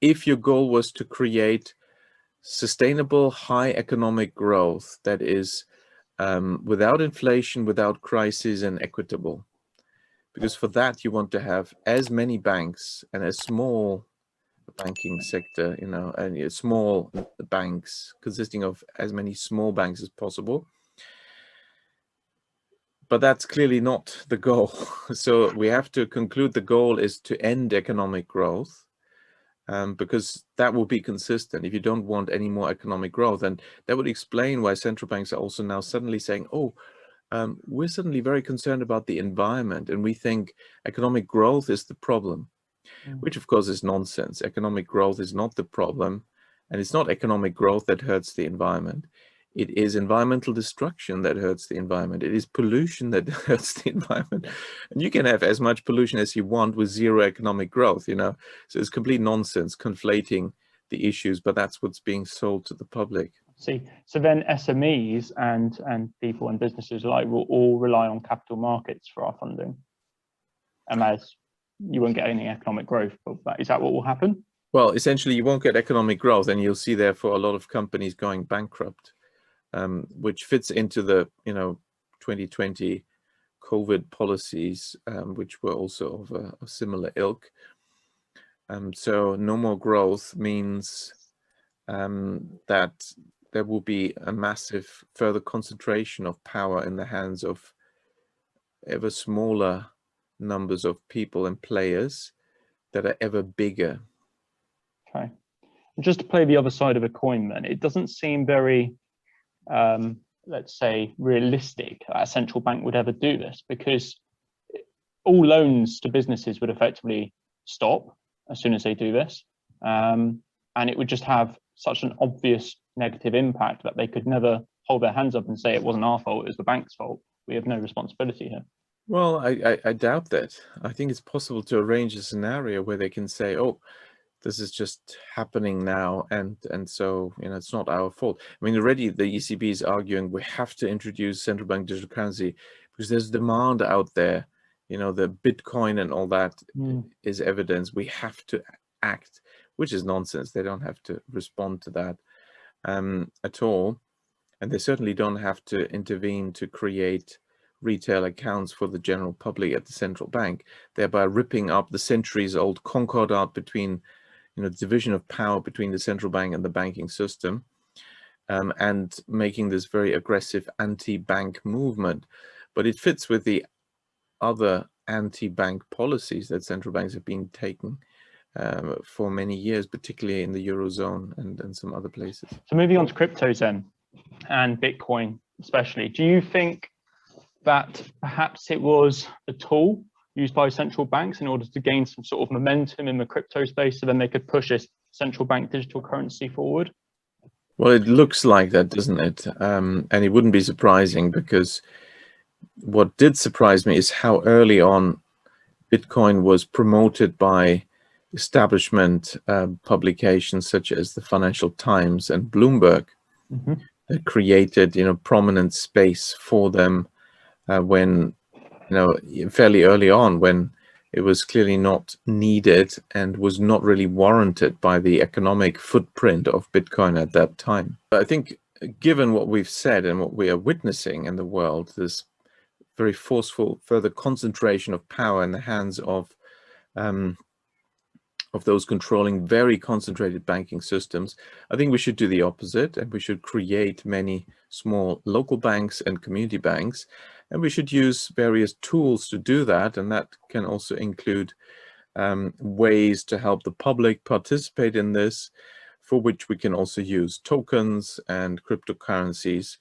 if your goal was to create sustainable high economic growth that is without inflation, without crisis, and equitable. Because for that, you want to have as many banks and as small banking sector, and small banks consisting of as many small banks as possible. But that's clearly not the goal. So we have to conclude the goal is to end economic growth, because that will be consistent if you don't want any more economic growth. And that would explain why central banks are also now suddenly saying, oh, we're suddenly very concerned about the environment, and we think economic growth is the problem, which of course is nonsense. Economic growth is not the problem, and it's not economic growth that hurts the environment. It is environmental destruction that hurts the environment. It is pollution that hurts the environment. And you can have as much pollution as you want with zero economic growth, So it's complete nonsense conflating the issues, but that's what's being sold to the public. See, so then SMEs and people and businesses alike will all rely on capital markets for our funding. And as you won't get any economic growth, but is that what will happen? Well, essentially, you won't get economic growth, and you'll see therefore a lot of companies going bankrupt, which fits into the 2020 COVID policies, which were also of a similar ilk. So no more growth means that there will be a massive further concentration of power in the hands of ever smaller numbers of people and players that are ever bigger. Okay. Just to play the other side of a coin then, it doesn't seem very, let's say, realistic that a central bank would ever do this, because all loans to businesses would effectively stop as soon as they do this. And it would just have such an obvious negative impact that they could never hold their hands up and say it wasn't our fault, it was the bank's fault. We have no responsibility here. Well, I doubt that. I think it's possible to arrange a scenario where they can say, oh, this is just happening now, and so it's not our fault. I mean, already the ECB is arguing we have to introduce central bank digital currency because there's demand out there. The Bitcoin and all that is evidence. We have to act, which is nonsense. They don't have to respond to that at all, and they certainly don't have to intervene to create retail accounts for the general public at the central bank, thereby ripping up the centuries-old concordat between the division of power between the central bank and the banking system, and making this very aggressive anti-bank movement. But it fits with the other anti-bank policies that central banks have been taking for many years, particularly in the Eurozone and some other places. So moving on to cryptos then, and Bitcoin especially, do you think that perhaps it was a tool used by central banks in order to gain some sort of momentum in the crypto space, so then they could push this central bank digital currency forward? Well, it looks like that, doesn't it? And it wouldn't be surprising, because what did surprise me is how early on Bitcoin was promoted by establishment publications such as the Financial Times and Bloomberg, that created prominent space for them when fairly early on, when it was clearly not needed and was not really warranted by the economic footprint of Bitcoin at that time. I think, given what we've said and what we are witnessing in the world, this very forceful further concentration of power in the hands of those controlling very concentrated banking systems, I think we should do the opposite, and we should create many small local banks and community banks, and we should use various tools to do that, and that can also include ways to help the public participate in this, for which we can also use tokens and cryptocurrencies.